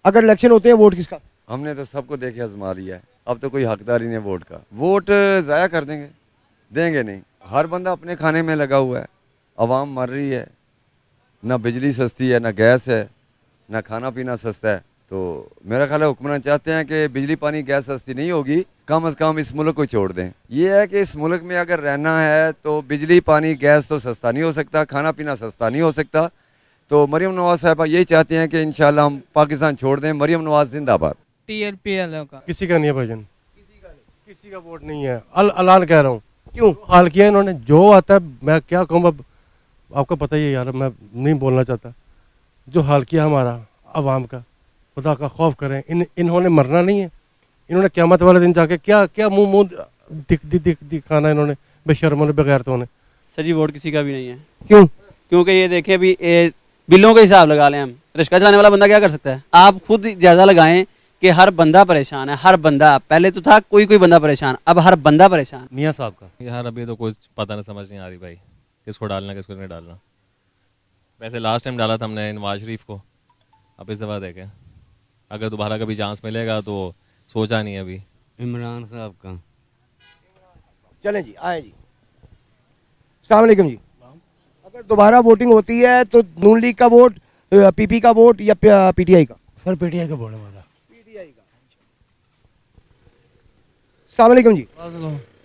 अगर इलेक्शन होते हैं वोट किसका? हमने तो सबको देखे आजमा लिया है, अब तो कोई हकदार ही नहीं वोट का। वोट ज़ाया कर देंगे, देंगे नहीं। हर बंदा अपने खाने में लगा हुआ है, आवाम मर रही है, ना बिजली सस्ती है, ना गैस है, ना खाना पीना सस्ता है। तो मेरा ख्याल है हुक्मरान चाहते हैं कि बिजली पानी गैस सस्ती नहीं होगी, कम से कम इस मुल्क को छोड़ दें। ये है कि इस मुल्क में अगर रहना है तो बिजली पानी गैस तो सस्ता नहीं हो सकता, खाना पीना सस्ता नहीं हो सकता। तो मरीम नवाज साहबा यही चाहते हैं कि इंशाल्लाह हम पाकिस्तान छोड़ दें। मरीम नवाज जिंदाबाद। टीएलपीएल का किसी का नहीं है भाईजान, किसी का वोट नहीं है। अलान कह रहा हूँ, क्यों? हाल किया इन्होंने, जो आता है मैं क्या कहूँ। अब आपको पता ही है यार, मैं नहीं बोलना चाहता। जो हाल किया हमारा आवाम का, खुदा का खौफ करें। इन्होंने मरना नहीं है। इन्होंने क़यामत वाले दिन जाके क्या क्या मुंह मुंह दिखाना इन्होंने, बेशर्मों ने, बगैरतों ने। सर जी वोट किसी का भी नहीं है। क्यों? क्योंकि ये देखें अभी बिलों का हिसाब लगा लें हम, रिक्शा चलाने वाला बंदा क्या कर सकता है? आप खुद जायजा लगाएं कि हर बंदा परेशान है, हर बंदा। पहले तो था कोई बंदा परेशान, अब हर बंदा परेशान। मियाँ साहब का यार अभी तो कुछ पता नहीं, समझ नहीं आ रही भाई, किसको डालना किसको नहीं डालना। वैसे लास्ट टाइम डाला था हमने नवाज शरीफ को, अब इस दफ़ा देखें अगर दोबारा कभी चांस मिलेगा तो। सोचा नहीं अभी। इमरान साहब का। चलें जी, आए जी। अस्सलाम वालेकुम जी। अगर दोबारा वोटिंग होती है तो नून लीग का वोट, पीपी का वोट या पीटीआई का? सर पीटीआई का वोट हमारा। पीटीआई का। अस्सलाम वालेकुम जी।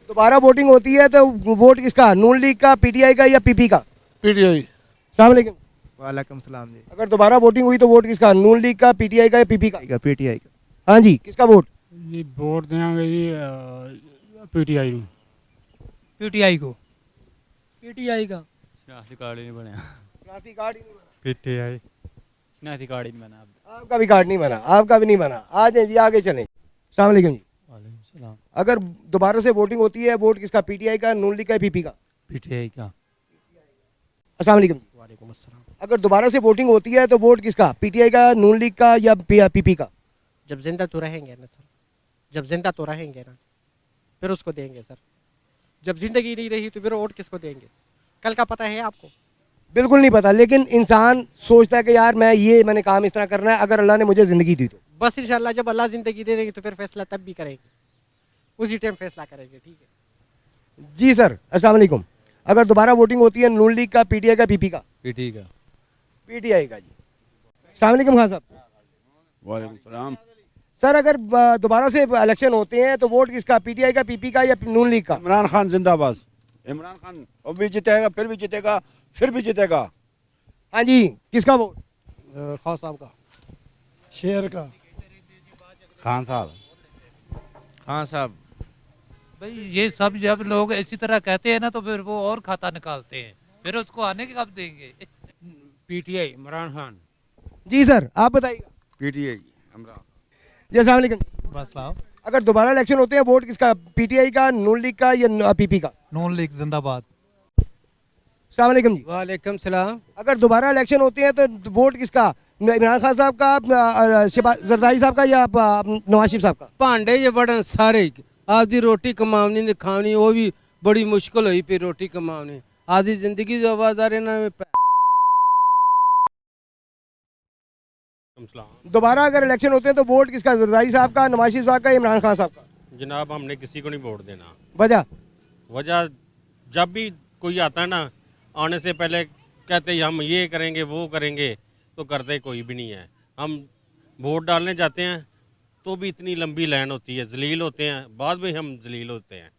दोबारा वोटिंग होती है तो वोट किसका? नून लीग का, पीटीआई का या पीपी का? पीटीआई। अस्सलाम वालेकुम। वालेकुम सलाम जी। अगर दोबारा वोटिंग हुई तो वोट किसका? नून लीग का, पीटीआई का या पीपी का? पीटीआई का। हाँ जी, किसका वोट? जी वोट देंगे जी पीटीआई को। पीटीआई को। पीटीआई का। शनाख्ती कार्ड ही नहीं बना। शनाख्ती कार्ड ही नहीं बना। पीटीआई। शनाख्ती कार्ड ही नहीं बना। आपका भी कार्ड नहीं बना, आपका भी नहीं बना। आ जाए जी, आगे चलें। अस्सलाम वालेकुम जी। वालेकुम सलाम। अगर दोबारा से वोटिंग होती है वोट किसका? पीटीआई का, नून लीग का, पीपी का? पीटीआई का। अस्सलाम वालेकुम जी। वालेकुम अस्सलाम। अगर दोबारा से वोटिंग होती है तो वोट किसका? पीटीआई का, नून लीग का या पीपी का? जब जिंदा तो रहेंगे ना सर, जब जिंदा तो रहेंगे ना, फिर उसको देंगे सर। जब जिंदगी नहीं रही तो फिर वोट किसको देंगे? कल का पता है आपको? बिल्कुल नहीं पता, लेकिन इंसान सोचता है कि यार मैंने काम इस तरह करना है, अगर अल्लाह ने मुझे ज़िंदगी दी तो। बस इंशाल्लाह जब अल्लाह जिंदगी दे देंगे तो फिर फैसला तब भी करेंगे, उसी टाइम फैसला करेंगे। ठीक है जी सर। अस्सलाम वालेकुम। अगर दोबारा वोटिंग होती है नून लीग का, पीटीआई का, पीपी का? पीटीआई का। पीटीआई का जी। अस्सलाम वालेकुम खान साहब। वालेकुम सलाम। सर अगर दोबारा से इलेक्शन होते हैं तो वोट किसका? पीटीआई का, पीपी का या नून लीग का? इमरान खान जिंदाबाद। इमरान खान अब भी जीतेगा, फिर भी जीतेगा, फिर भी जीतेगा। हाँ जी, किसका वोट? खान साहब का। शेर का। खान साहब। खान साहब। भाई ये सब जब लोग इसी तरह कहते हैं ना तो फिर वो और खाता निकालते हैं, फिर उसको आने के कब देंगे? पीटीआई इमरान खान। जी सर, आप बताइएगा। पीटीआई इमरान। जी अस्सलाम वालेकुम। बस लाओ। अगर दोबारा इलेक्शन होते हैं वोट किसका? पीटीआई का, नून लीग का या पीपी का? नून लीग जिंदाबाद। अस्सलाम वालेकुम जी। वालेकुम सलाम। अगर दोबारा इलेक्शन होते हैं तो वोट किसका? इमरान खान साहब का, जरदारी साहब का या नवाज शरीफ साहब का? भांडे जे बड़न सारे आदि रोटी कमावनी ने खावनी, वो भी बड़ी मुश्किल हुई पे रोटी कमावनी। आदि जिंदगी जो आवाज़दार में दोबारा अगर इलेक्शन होते हैं तो वोट किसका? जरदारी साहब का, नवाज शरीफ साहब का, इमरान खान साहब का? जनाब हमने किसी को नहीं वोट देना। वजह? वजह जब भी कोई आता है ना, आने से पहले कहते हैं हम ये करेंगे वो करेंगे, तो करते कोई भी नहीं है। हम वोट डालने जाते हैं तो भी इतनी लंबी लाइन होती है, जलील होते हैं, बाद में हम जलील होते हैं,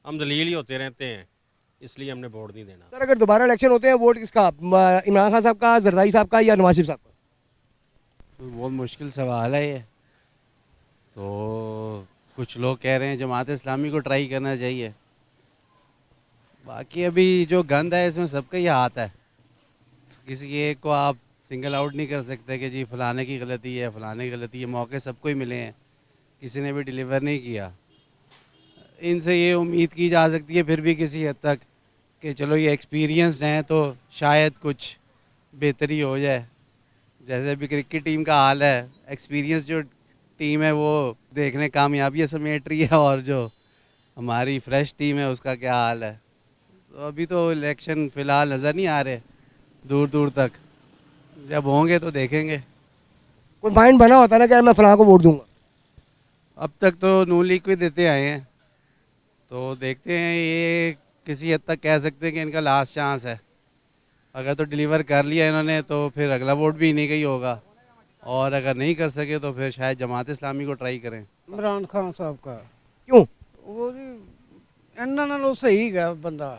हम जलील ही होते रहते हैं, इसलिए हमने वोट नहीं देना। सर अगर दोबारा इलेक्शन होते हैं वोट किसका? इमरान खान साहब का, जरदारी साहब का या नवाज शरीफ साहब का? तो बहुत मुश्किल सवाल है ये। तो कुछ लोग कह रहे हैं जमात इस्लामी को ट्राई करना चाहिए। बाकी अभी जो गंद है इसमें सबका ही हाथ है, तो किसी एक को आप सिंगल आउट नहीं कर सकते कि जी फलाने की गलती है, फलाने की गलती है। मौके सबको ही मिले हैं, किसी ने भी डिलीवर नहीं किया। इनसे ये उम्मीद की जा सकती है फिर भी किसी हद तक कि चलो ये एक्सपीरियंस्ड हैं तो शायद कुछ बेहतरी हो जाए। जैसे अभी क्रिकेट टीम का हाल है, एक्सपीरियंस जो टीम है वो देखने कामयाबियाँ समेट रही है, और जो हमारी फ्रेश टीम है उसका क्या हाल है। तो अभी तो इलेक्शन फ़िलहाल नज़र नहीं आ रहे दूर दूर तक, जब होंगे तो देखेंगे। कोई माइंड बना होता है ना कि यार मैं फलां को वोट दूंगा। अब तक तो नून लीग को ही देते आए हैं, तो देखते हैं, ये किसी हद तक कह सकते हैं कि इनका लास्ट चांस है। अगर तो डिलीवर कर लिया इन्होंने तो फिर अगला वोट भी इन्हीं का ही होगा, और अगर नहीं कर सके तो फिर शायद जमात इस्लामी को ट्राई करें। इमरान खान साहब का क्यों? वो जी इन्ना नालों सही है बंदा।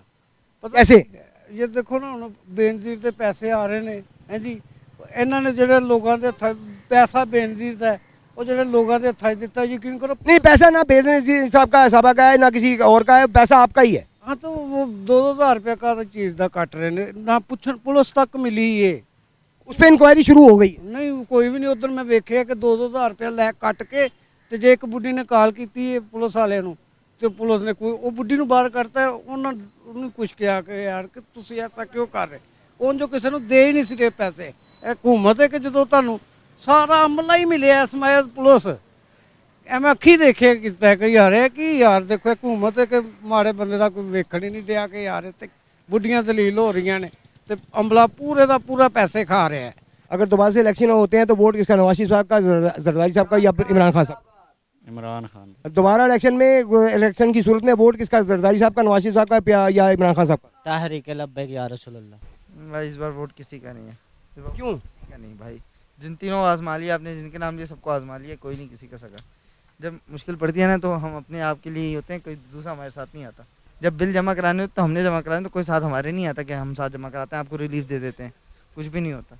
पता कैसे? ये देखो ना ਹੁਣ ਬੇਨਜ਼ੀਰ ਦੇ ਪੈਸੇ ਆ ਰਹੇ ਨੇ ਹੈ ਜੀ, ਇਹਨਾਂ ਨੇ ਜਿਹੜੇ ਲੋਕਾਂ ਦੇ ਹੱਥਾਂ ਪੈਸਾ ਬੇਨਜ਼ੀਰ ਦਾ ਹੈ, ਉਹ ਜਿਹੜੇ ਲੋਕਾਂ ਦੇ ਹੱਥਾਂ 'ਚ ਦਿੱਤਾ, ਯਕੀਨ करੋ। नहीं, पैसा ना बेनजीर साहब का साहबा का है ना किसी और का है, पैसा आपका ही है। हाँ तो वो 2-2 हज़ार रुपये का तो चीज़ का कट रहे ने ना, पुलिस तक मिली है, उस पर इंक्वायरी शुरू हो गई। नहीं कोई भी नहीं। उधर मैं वेख्या कि 2-2 हज़ार रुपया लै कट के ਤੇ ਜੇ ਇੱਕ ਬੁੱਢੀ ਨੇ ਕਾਲ ਕੀਤੀ ਹੈ ਪੁਲਿਸ ਵਾਲਿਆਂ ਨੂੰ, ਤੇ ਪੁਲਿਸ ਨੇ ਕੋਈ ਉਹ ਬੁੱਢੀ ਨੂੰ ਬਾਹਰ ਕੱਢਤਾ, ਉਹਨੂੰ ਕੁਛ ਕਿਹਾ ਕਿ ਯਾਰ ਕਿ ਤੁਸੀਂ ਐਸਾ ਕਿਉਂ ਕਰ ਰਹੇ, ਉਹਨ ਜੋ ਕਿਸੇ ਨੂੰ ਦੇ ਹੀ ਨਹੀਂ ਸੀ ਰਹੇ ਪੈਸੇ। ਇਹ ਹਕੂਮਤ ਹੈ ਕਿ ਜਦੋਂ ਤੁਹਾਨੂੰ ਸਾਰਾ ਅਮਲਾ ਹੀ ਮਿਲਿਆ ਸਮੈਦ ਪੁਲਿਸ, ਐਵੇਂ ਅੱਖੀ ਦੇਖਿਆ ਕੀਤਾ ਕਿ ਯਾਰ ਇਹ ਕੀ ਯਾਰ ਦੇਖੋ ਹਕੂਮਤ ਹੈ ਕਿ ਮਾੜੇ ਬੰਦੇ ਦਾ ਕੋਈ ਵੇਖਣ ਹੀ ਨਹੀਂ ਦਿਆ ਕਿ ਯਾਰ ਤੇ ਬੁੱਢੀਆਂ ਜ਼ਲੀਲ ਹੋ ਰਹੀਆਂ ਨੇ ਤੇ ਅਮਲਾ ਪੂਰੇ ਦਾ ਪੂਰਾ ਪੈਸੇ खा रहा है। अगर दोबारा से इलेक्शन होते हैं तो वोट किसका, नवाज शरीफ साहब का, जरदारी साहब का या इमरान खान साहब? इमरान खान। दोबारा इलेक्शन में, इलेक्शन की सूरत में वोट किसका, जरदारी साहब का, नवाज शरीफ साहब का या इमरान खान साहब का? तहरीक लब्बैक या रसूलुल्लाह। भाई इस बार वोट किसी का नहीं है। क्यों? किसी का नहीं भाई, जिन तीनों आजमा लिया आपने, जिनके नाम लिए सबको आजमा लिया, कोई नहीं किसी का सगा। जब मुश्किल पड़ती है ना तो हम अपने आप के लिए ही होते हैं, कोई दूसरा हमारे साथ नहीं आता। जब बिल जमा कराने होते तो हमने जमा कराने, तो कोई साथ हमारे नहीं आता कि हम साथ जमा कराते हैं, आपको रिलीफ दे देते हैं, कुछ भी नहीं होता।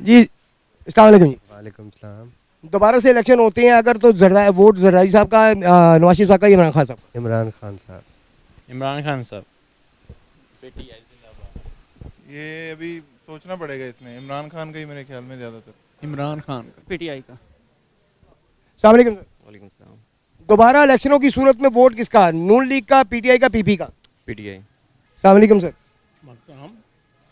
जी अस्सलाम वालेकुम जी। वालेकुम सलाम। दोबारा से इलेक्शन होते हैं अगर तो वोट जरदारी साहब का, नवाज शरीफ साहब का या इमरान खान साहब? इमरान खान साहब। इमरान खान साहब। ये अभी सोचना पड़ेगा इसमें, इमरान खान का ही मेरे ख्याल में ज़्यादातर। इमरान खान का। पीटीआई का। अस्सलाम वालेकुम सर। वालेकुम सलाम। दोबारा इलेक्शनों की सूरत में वोट किसका, नून लीग का, पीटीआई का, पीपी का? पीटीआई। अस्सलाम वालेकुम सर।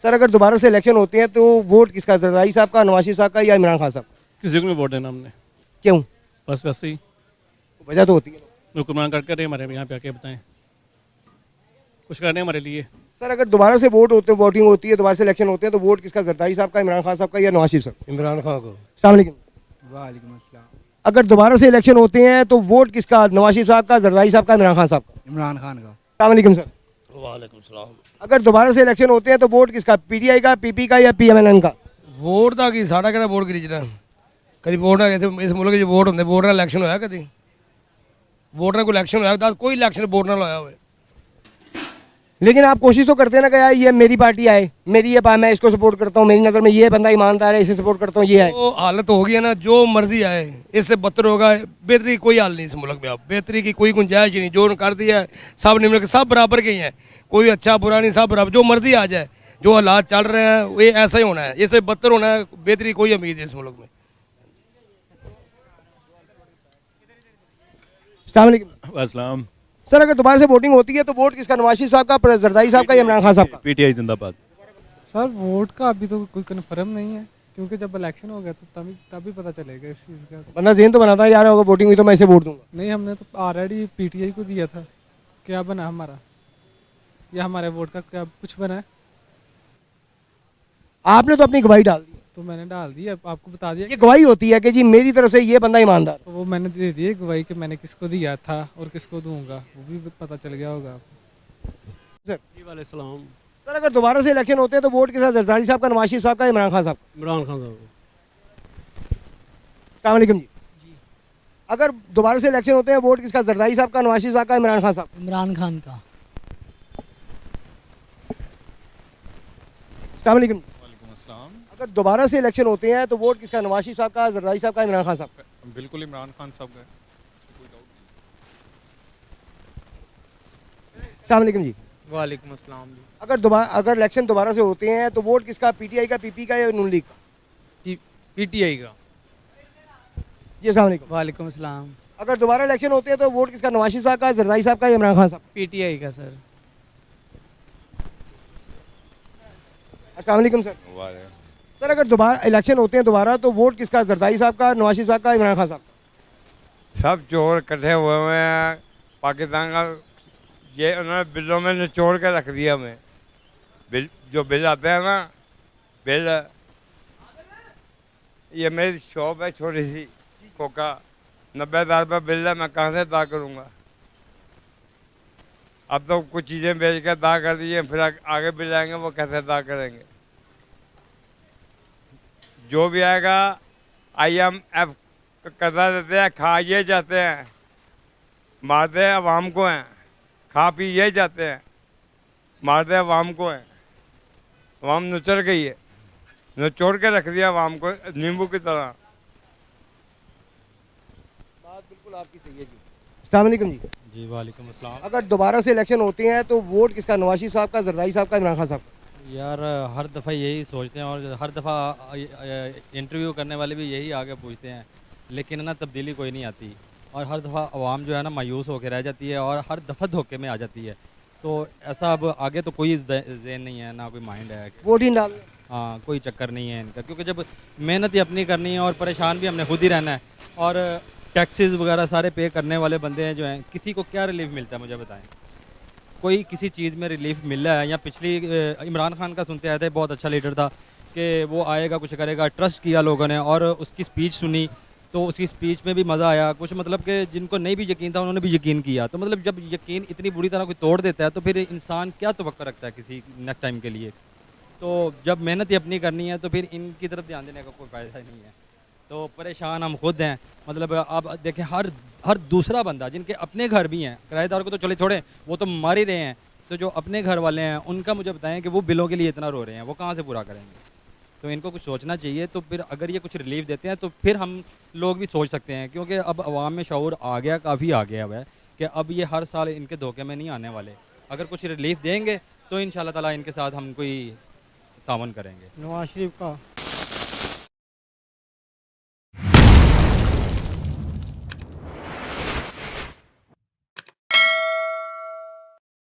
सर अगर दोबारा से इलेक्शन होते हैं तो वोट किसका, जरदारी साहब का, नवाज शरीफ साहब का या इमरान खान साहब? किसी को नहीं वोट देना हमने। क्यों? बस वैसे ही। वजह तो होती है, हुक्मरान कर रहे हमारे यहाँ पे आके बताएं, कुछ कर रहे हैं हमारे लिए। सर अगर दोबारा से वोटिंग होती है, दोबारा से इलेक्शन होते हैं तो वोट किसका, जरदारी साहब का, इमरान खान साहब का या नवाज शरीफ साहब? इमरान खान को। अस्सलाम वालेकुम। वालेकुम अस्सलाम। अगर दोबारा से इलेक्शन होते हैं तो वोट किसका, नवाज शरीफ साहब का, जरदारी साहब का, इमरान खान साहब का? इमरान खान का। अस्सलाम वालेकुम सर। वालेकुम सलाम। अगर दोबारा से इलेक्शन होते हैं तो वोट किसका, पीटीआई का, पीपी का या पीएमएन का? वोट का की साढ़ा कहना वोट करी जना, कभी वोट ना इस मुल्क में वोट होंगे, वोट ना इलेक्शन होया, कभी वोट ना कोई इलेक्शन होया, दस कोई इलेक्शन वोट ना होया हुए। लेकिन आप कोशिश तो करते हैं ना कि यार ये मेरी पार्टी आए, मेरी ये मैं इसको सपोर्ट करता हूँ, मेरी नज़र में ये बंदा ईमानदार है, इसे सपोर्ट करता हूँ, ये आए। तो हालत हो गई है ना, जो मर्जी आए, इससे बदतर होगा। बेहतरी कोई हाल नहीं इस मुल्क में, अब बेहतरी की कोई गुंजाइश ही नहीं। जो कर दिया है सब निम्न, सब बराबर के ही हैं, कोई अच्छा बुरा नहीं, सब बराबर। जो मर्जी आ जाए, जो हालात चल रहे हैं ये ऐसा ही होना है, इससे बदतर होना है। बेहतरी कोई उम्मीद है इस मुल्क में। अस्सलाम वालेकुम। सर अगर दोबारा से वोटिंग होती है तो वोट किसका, नवाज शरीफ साहब का, जरदारी साहब का या इमरान खान साहब का? पीटीआई जिंदाबाद। सर वोट का अभी तो कोई कन्फर्म नहीं है, क्योंकि जब इलेक्शन होगा तो तभी पता चलेगा इस चीज़ का। बंदा ज़हन तो बनाता है यार अगर वोटिंग हुई तो मैं इसे वोट दूंगा। नहीं, हमने तो ऑलरेडी पीटीआई को दिया था। क्या बना हमारा, या हमारे वोट का क्या कुछ बना है? आपने तो अपनी गवाही डाल दी। तो मैंने डाल दी, आपको बता दिया। ये गवाही होती है कि जी मेरी तरफ से ये बंदा ईमानदार। तो वो मैंने दे दी गवाही कि मैंने किसको दिया था और किसको दूंगा, वो भी पता चल गया होगा। सर वालेकुम। सर अगर दोबारा से इलेक्शन होते हैं तो वोट किसका, जरदारी साहब का, नवाज शरीफ साहब का, इमरान खान साहब का? इमरान खान साहब। अस्सलाम वालेकुम जी। अगर दोबारा से इलेक्शन होते हैं वोट किसका, जरदारी साहब का, नवाज शरीफ साहब का, इमरान खान साहब? इमरान खान का। अस्सलाम वालेकुम। अगर दोबारा से इलेक्शन होते हैं तो वोट किसका, नवाज शरीफ साहब का, जरदारी साहब का, इमरान खान साहब का? बिल्कुल इमरान खान साहब का। अस्सलाम वालेकुम जी। वालेकुम अस्सलाम जी। अगर इलेक्शन दोबारा से होते हैं तो वोट किसका, पीटीआई का, पीपी का या नून लीग का? पीटीआई का। जी अस्सलाम वालेकुम। वालेकुम अस्सलाम। अगर दोबारा इलेक्शन होते हैं तो वोट किसका, नवाज शरीफ साहब का, जरदारी साहब का या इमरान खान साहब? पीटीआई का सर। अस्सलाम वालेकुम सर। सर अगर दोबारा इलेक्शन होते हैं दोबारा तो वोट किसका, जरदारी साहब का, नवाज शरीफ साहब का, इमरान खान साहब का? सब चोर इकट्ठे हुए हैं पाकिस्तान का, ये उन्होंने बिलों में निचोड़ के रख दिया हमें। बिल जो बिल आते हैं ना, बिल ये मेरी शॉप है छोटी सी कोका, 90,000 रुपये बिल है, मैं कहाँ से अदा करूँगा। अब तो कुछ चीज़ें बेच कर अदा कर दिए, फिर आगे बिल आएंगे वो कैसे अदा करेंगे। जो भी आएगा IMF कर्जा देते हैं, खा ये जाते हैं, मारते हैं अवाम को हैं, खा पी ये जाते हैं, मारते अवाम को हैं। अवाम नुचर गई है, निचोड़ के रख दिया अवाम को नींबू की तरह। बात बिल्कुल आपकी सही है जी। अस्सलाम वालेकुम जी। जी वालेकुम अस्सलाम। अगर दोबारा से इलेक्शन होते हैं तो वोट किसका, नवाज शरीफ साहब का, जरदारी साहब का, इमरान खान साहब का? यार हर दफ़ा यही सोचते हैं और हर दफ़ा इंटरव्यू करने वाले भी यही आगे पूछते हैं, लेकिन ना तब्दीली कोई नहीं आती और हर दफ़ा आवाम जो है ना मायूस होकर रह जाती है और हर दफ़ा धोखे में आ जाती है। तो ऐसा अब आगे तो कोई ज़हन नहीं है, ना कोई माइंड है, वोट ही डाल। हाँ कोई चक्कर नहीं है इनका, क्योंकि जब मेहनत ही अपनी करनी है और परेशान भी हमने खुद ही रहना है और टैक्सेस वगैरह सारे पे करने वाले बंदे हैं जो हैं, किसी को क्या रिलीफ मिलता है मुझे बताएं? कोई किसी चीज़ में रिलीफ मिल रहा है? या पिछली इमरान खान का सुनते आए थे, बहुत अच्छा लीडर था कि वो आएगा कुछ करेगा, ट्रस्ट किया लोगों ने और उसकी स्पीच सुनी तो उसकी स्पीच में भी मज़ा आया कुछ, मतलब कि जिनको नहीं भी यकीन था उन्होंने भी यकीन किया। तो मतलब जब यकीन इतनी बुरी तरह कोई तोड़ देता है तो फिर इंसान क्या तवक्को रखता है किसी नेक्स्ट टाइम के लिए। तो जब मेहनत ही अपनी करनी है तो फिर इनकी तरफ ध्यान देने का कोई फ़ायदा ही नहीं है। तो परेशान हम खुद हैं, मतलब आप देखें हर दूसरा बंदा, जिनके अपने घर भी हैं, किराएदार को तो चले छोड़ें, वो तो मार ही रहे हैं, तो जो अपने घर वाले हैं उनका मुझे बताएं कि वो बिलों के लिए इतना रो रहे हैं, वो कहाँ से पूरा करेंगे। तो इनको कुछ सोचना चाहिए। तो फिर अगर ये कुछ रिलीफ देते हैं तो फिर हम लोग भी सोच सकते हैं, क्योंकि अब आवाम में शऊर आ गया, काफ़ी आ गया हुआ है कि अब ये हर साल इनके धोखे में नहीं आने वाले। अगर कुछ रिलीफ देंगे तो इंशाल्लाह ताला इनके साथ हम कोई तावन करेंगे। नवाज शरीफ का